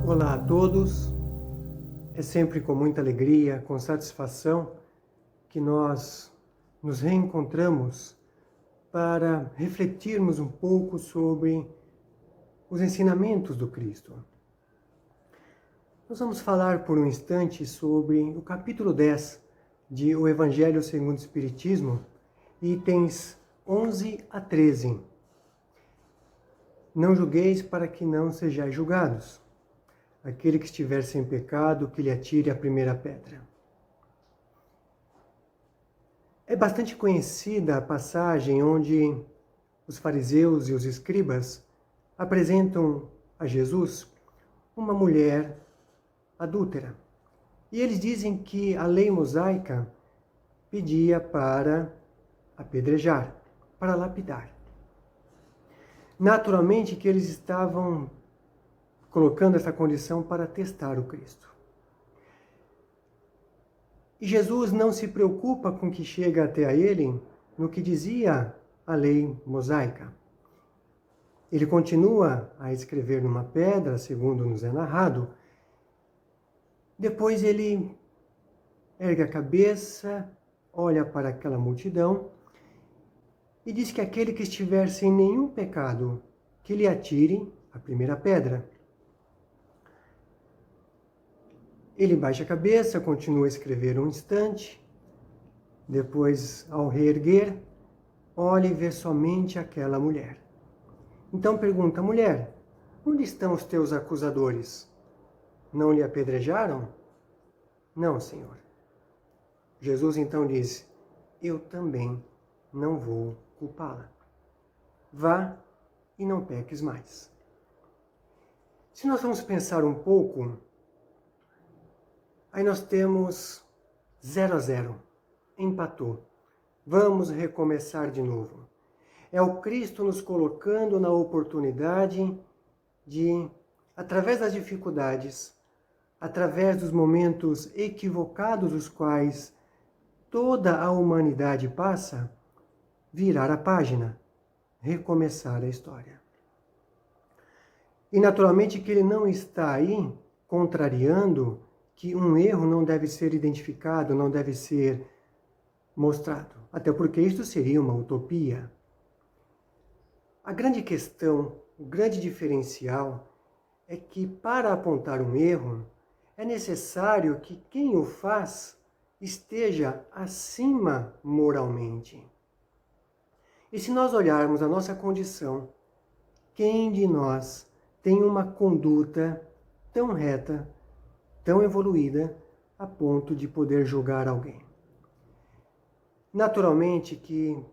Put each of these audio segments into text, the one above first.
Olá a todos, é sempre com muita alegria, com satisfação que nós nos reencontramos para refletirmos um pouco sobre os ensinamentos do Cristo. Nós vamos falar por um instante sobre o capítulo 10 de O Evangelho segundo o Espiritismo, itens 11 a 13. Não julgueis para que não sejais julgados. Aquele que estiver sem pecado, que lhe atire a primeira pedra. É bastante conhecida a passagem onde os fariseus e os escribas apresentam a Jesus uma mulher adúltera. E eles dizem que a lei mosaica pedia para apedrejar, para lapidar. Naturalmente que eles estavam colocando essa condição para testar o Cristo. E Jesus não se preocupa com o que chega até a ele no que dizia a lei mosaica. Ele continua a escrever numa pedra, segundo nos é narrado. Depois ele ergue a cabeça, olha para aquela multidão e diz que aquele que estiver sem nenhum pecado, que lhe atire a primeira pedra. Ele baixa a cabeça, continua a escrever um instante, depois, ao reerguer, olha e vê somente aquela mulher. Então pergunta: mulher, onde estão os teus acusadores? Não lhe apedrejaram? Não, Senhor. Jesus então diz: eu também não vou culpá-la. Vá e não peques mais. Se nós vamos pensar um pouco, aí nós temos 0-0, empatou. Vamos recomeçar de novo. É o Cristo nos colocando na oportunidade de, através das dificuldades, através dos momentos equivocados os quais toda a humanidade passa, virar a página, recomeçar a história. E naturalmente que ele não está aí contrariando que um erro não deve ser identificado, não deve ser mostrado. Até porque isto seria uma utopia. A grande questão, o grande diferencial é que para apontar um erro, é necessário que quem o faz esteja acima moralmente. E se nós olharmos a nossa condição, quem de nós tem uma conduta tão reta, tão evoluída, a ponto de poder julgar alguém? Naturalmente que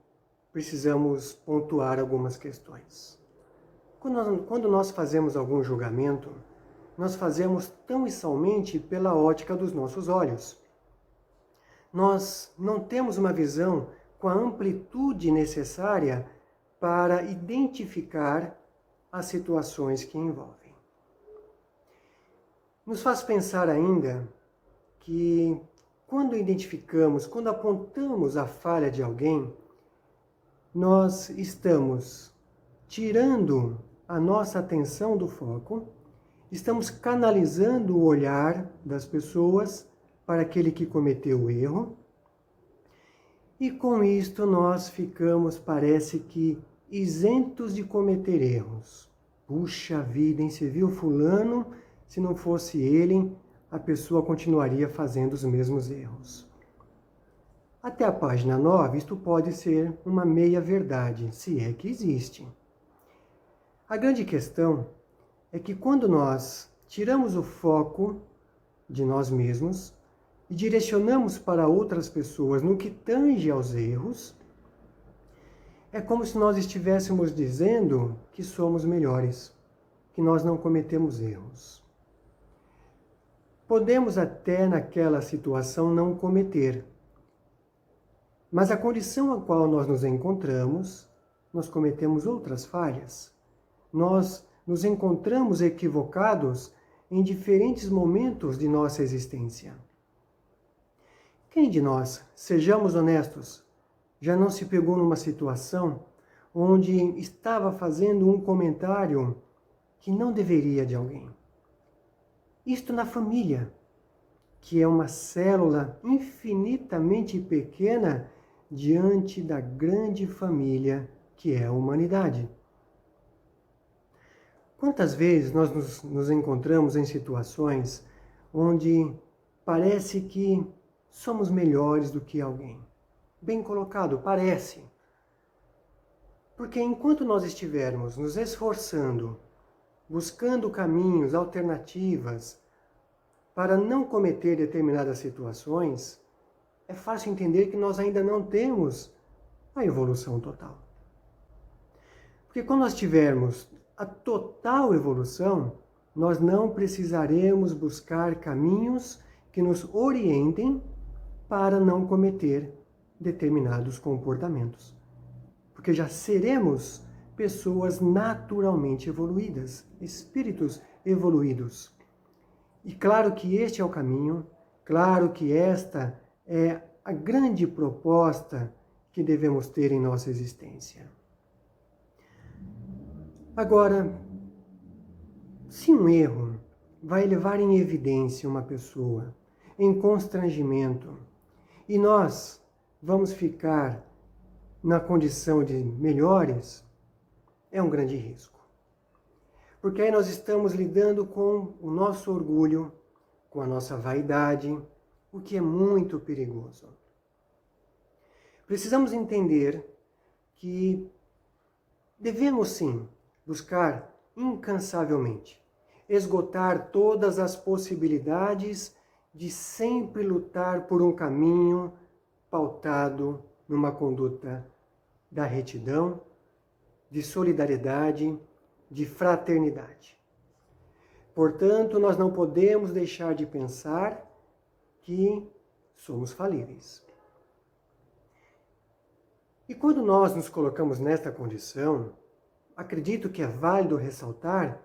precisamos pontuar algumas questões. Quando nós fazemos algum julgamento, nós fazemos tão e somente pela ótica dos nossos olhos. Nós não temos uma visão com a amplitude necessária para identificar as situações que envolvem. Nos faz pensar ainda que quando identificamos, quando apontamos a falha de alguém, nós estamos tirando a nossa atenção do foco, estamos canalizando o olhar das pessoas para aquele que cometeu o erro, e com isto nós ficamos, parece que, isentos de cometer erros. Puxa vida, hein? Você viu fulano? Se não fosse ele, a pessoa continuaria fazendo os mesmos erros. Até a página 9, isto pode ser uma meia-verdade, se é que existe. A grande questão é que quando nós tiramos o foco de nós mesmos e direcionamos para outras pessoas no que tange aos erros, é como se nós estivéssemos dizendo que somos melhores, que nós não cometemos erros. Podemos até naquela situação não cometer, mas a condição a qual nós nos encontramos, nós cometemos outras falhas. Nós nos encontramos equivocados em diferentes momentos de nossa existência. Quem de nós, sejamos honestos, já não se pegou numa situação onde estava fazendo um comentário que não deveria de alguém? Isto na família, que é uma célula infinitamente pequena diante da grande família que é a humanidade. Quantas vezes nós nos encontramos em situações onde parece que somos melhores do que alguém? Bem colocado, parece. Porque enquanto nós estivermos nos esforçando, buscando caminhos, alternativas, para não cometer determinadas situações, é fácil entender que nós ainda não temos a evolução total. Porque quando nós tivermos a total evolução, nós não precisaremos buscar caminhos que nos orientem para não cometer determinados comportamentos. Porque já seremos pessoas naturalmente evoluídas, espíritos evoluídos. E claro que este é o caminho, claro que esta é a grande proposta que devemos ter em nossa existência. Agora, se um erro vai levar em evidência uma pessoa, em constrangimento, e nós vamos ficar na condição de melhores, é um grande risco. Porque aí nós estamos lidando com o nosso orgulho, com a nossa vaidade, o que é muito perigoso. Precisamos entender que devemos sim buscar incansavelmente esgotar todas as possibilidades de sempre lutar por um caminho pautado numa conduta da retidão, de solidariedade, de fraternidade. Portanto, nós não podemos deixar de pensar que somos falíveis. E quando nós nos colocamos nesta condição, acredito que é válido ressaltar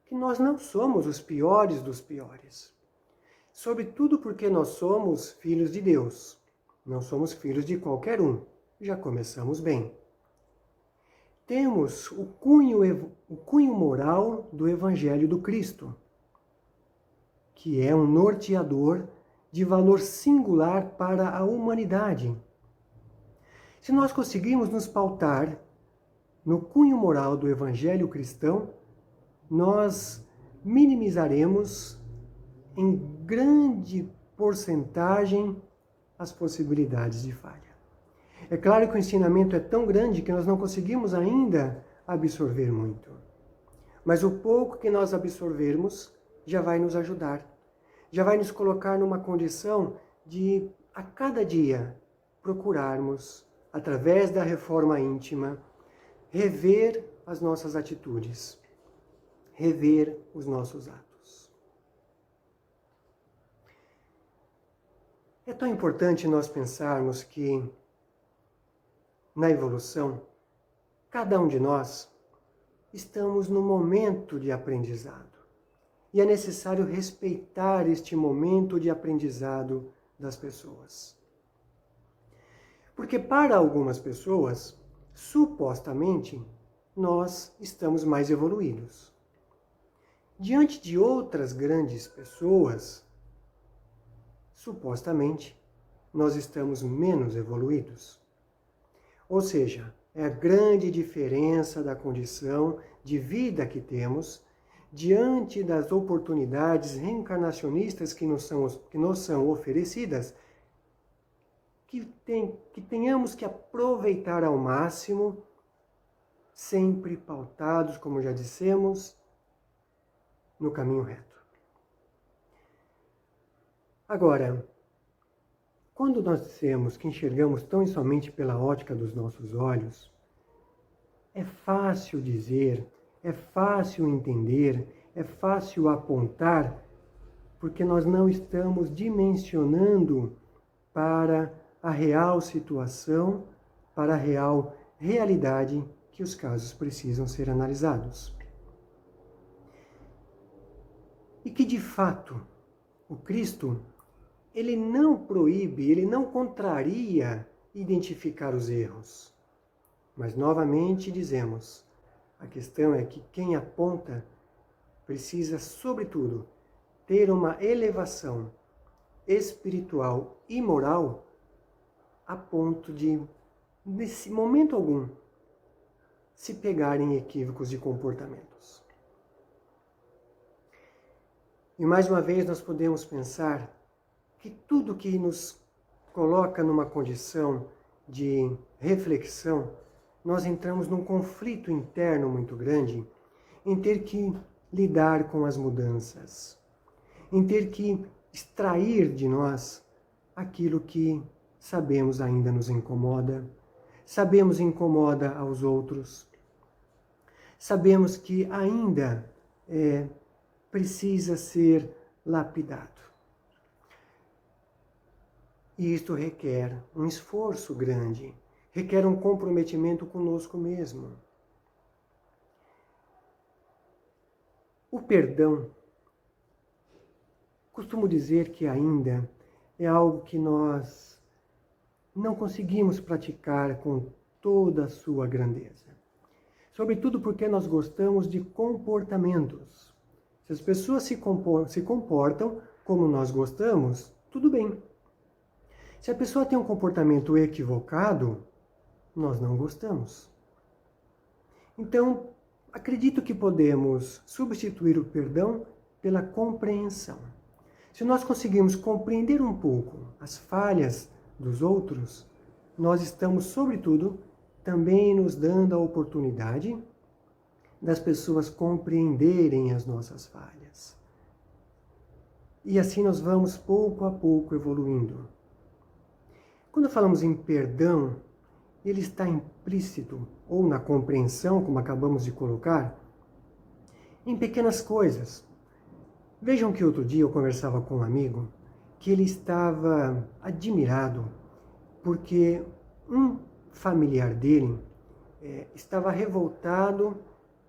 que nós não somos os piores dos piores. Sobretudo porque nós somos filhos de Deus. Não somos filhos de qualquer um. Já começamos bem. Temos o cunho moral do Evangelho do Cristo, que é um norteador de valor singular para a humanidade. Se nós conseguirmos nos pautar no cunho moral do Evangelho cristão, nós minimizaremos em grande porcentagem as possibilidades de falha. É claro que o ensinamento é tão grande que nós não conseguimos ainda absorver muito. Mas o pouco que nós absorvermos já vai nos ajudar. Já vai nos colocar numa condição de, a cada dia, procurarmos, através da reforma íntima, rever as nossas atitudes, rever os nossos atos. É tão importante nós pensarmos que, na evolução, cada um de nós estamos no momento de aprendizado. E é necessário respeitar este momento de aprendizado das pessoas. Porque para algumas pessoas, supostamente, nós estamos mais evoluídos. Diante de outras grandes pessoas, supostamente, nós estamos menos evoluídos. Ou seja, é a grande diferença da condição de vida que temos diante das oportunidades reencarnacionistas que nos são oferecidas, que tenhamos que aproveitar ao máximo, sempre pautados, como já dissemos, no caminho reto. Agora, quando nós dissemos que enxergamos tão somente pela ótica dos nossos olhos, é fácil dizer, é fácil entender, é fácil apontar, porque nós não estamos dimensionando para a real situação, para a real realidade que os casos precisam ser analisados. E que, de fato, o Cristo ele não proíbe, ele não contraria identificar os erros. Mas, novamente, dizemos, a questão é que quem aponta precisa, sobretudo, ter uma elevação espiritual e moral a ponto de, nesse momento algum, se pegar em equívocos de comportamentos. E mais uma vez nós podemos pensar que tudo que nos coloca numa condição de reflexão, nós entramos num conflito interno muito grande em ter que lidar com as mudanças, em ter que extrair de nós aquilo que sabemos ainda nos incomoda, sabemos incomoda aos outros, sabemos que ainda precisa ser lapidado. E isto requer um esforço grande, requer um comprometimento conosco mesmo. O perdão, costumo dizer que ainda é algo que nós não conseguimos praticar com toda a sua grandeza. Sobretudo porque nós gostamos de comportamentos. Se as pessoas se comportam como nós gostamos, tudo bem. Se a pessoa tem um comportamento equivocado, nós não gostamos. Então, acredito que podemos substituir o perdão pela compreensão. Se nós conseguirmos compreender um pouco as falhas dos outros, nós estamos, sobretudo, também nos dando a oportunidade das pessoas compreenderem as nossas falhas. E assim nós vamos pouco a pouco evoluindo. Quando falamos em perdão, ele está implícito, ou na compreensão, como acabamos de colocar, em pequenas coisas. Vejam que outro dia eu conversava com um amigo que ele estava admirado porque um familiar dele estava revoltado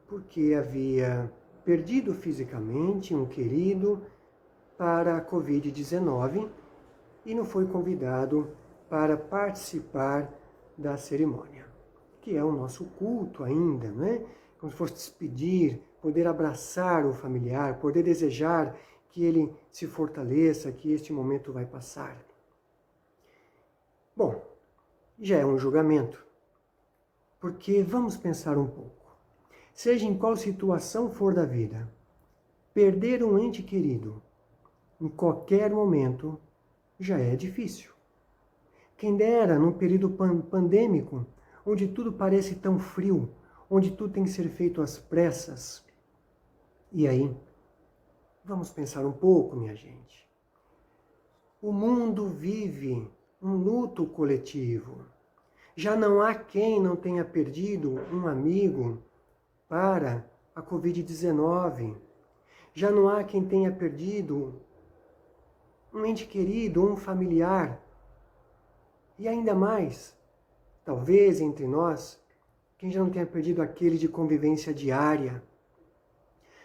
porque havia perdido fisicamente um querido para a Covid-19 e não foi convidado para participar da cerimônia, que é o nosso culto ainda, não é? Como se fosse despedir, poder abraçar o familiar, poder desejar que ele se fortaleça, que este momento vai passar. Bom, já é um julgamento, porque vamos pensar um pouco. Seja em qual situação for da vida, perder um ente querido em qualquer momento já é difícil. Quem dera num período pandêmico, onde tudo parece tão frio, onde tudo tem que ser feito às pressas. E aí, vamos pensar um pouco, minha gente. O mundo vive um luto coletivo. Já não há quem não tenha perdido um amigo para a Covid-19. Já não há quem tenha perdido um ente querido, um familiar. E ainda mais, talvez entre nós, quem já não tenha perdido aquele de convivência diária.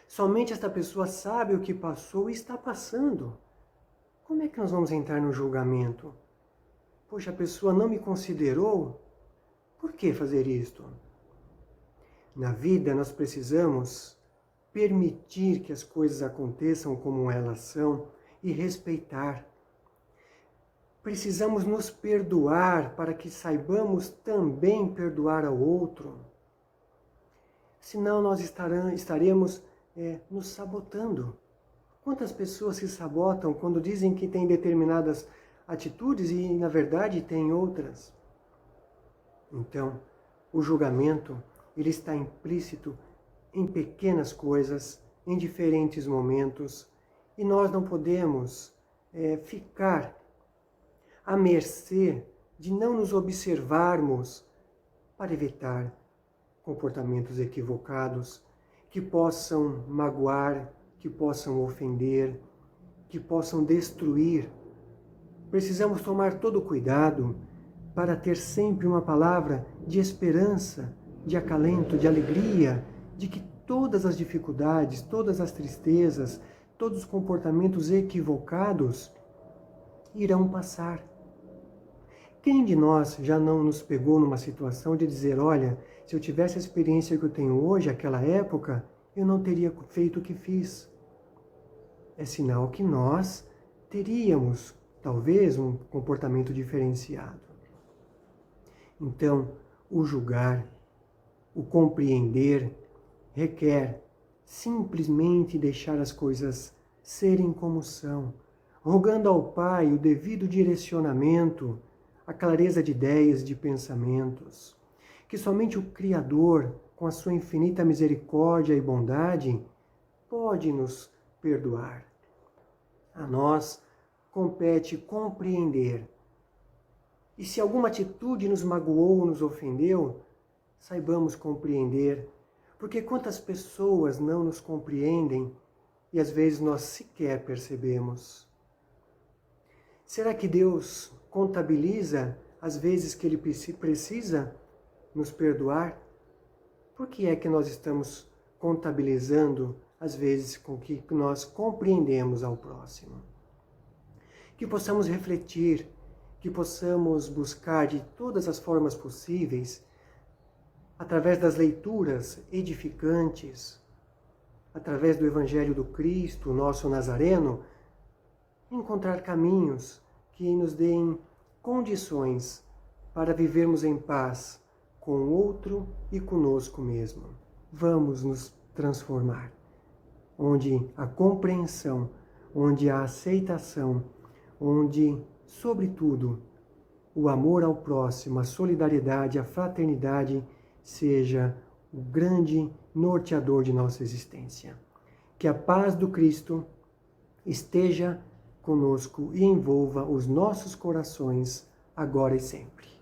Somente esta pessoa sabe o que passou e está passando. Como é que nós vamos entrar no julgamento? Poxa, a pessoa não me considerou? Por que fazer isto? Na vida, nós precisamos permitir que as coisas aconteçam como elas são e respeitar. Precisamos nos perdoar para que saibamos também perdoar ao outro. Senão nós estaremos nos sabotando. Quantas pessoas se sabotam quando dizem que têm determinadas atitudes e, na verdade, têm outras? Então, o julgamento ele está implícito em pequenas coisas, em diferentes momentos, e nós não podemos ficar à mercê de não nos observarmos para evitar comportamentos equivocados que possam magoar, que possam ofender, que possam destruir. Precisamos tomar todo cuidado para ter sempre uma palavra de esperança, de acalento, de alegria, de que todas as dificuldades, todas as tristezas, todos os comportamentos equivocados irão passar. Quem de nós já não nos pegou numa situação de dizer, olha, se eu tivesse a experiência que eu tenho hoje, aquela época, eu não teria feito o que fiz. É sinal que nós teríamos, talvez, um comportamento diferenciado. Então, o julgar, o compreender, requer simplesmente deixar as coisas serem como são, rogando ao Pai o devido direcionamento, a clareza de ideias, de pensamentos, que somente o Criador, com a sua infinita misericórdia e bondade, pode nos perdoar. A nós compete compreender. E se alguma atitude nos magoou ou nos ofendeu, saibamos compreender, porque quantas pessoas não nos compreendem e às vezes nós sequer percebemos. Será que Deus contabiliza as vezes que Ele precisa nos perdoar? Por que é que nós estamos contabilizando as vezes com que nós compreendemos ao próximo? Que possamos refletir, que possamos buscar de todas as formas possíveis, através das leituras edificantes, através do Evangelho do Cristo, nosso Nazareno, encontrar caminhos que nos deem condições para vivermos em paz com o outro e conosco mesmo. Vamos nos transformar, onde a compreensão, onde a aceitação, onde, sobretudo, o amor ao próximo, a solidariedade, a fraternidade seja o grande norteador de nossa existência. Que a paz do Cristo esteja conosco e envolva os nossos corações agora e sempre.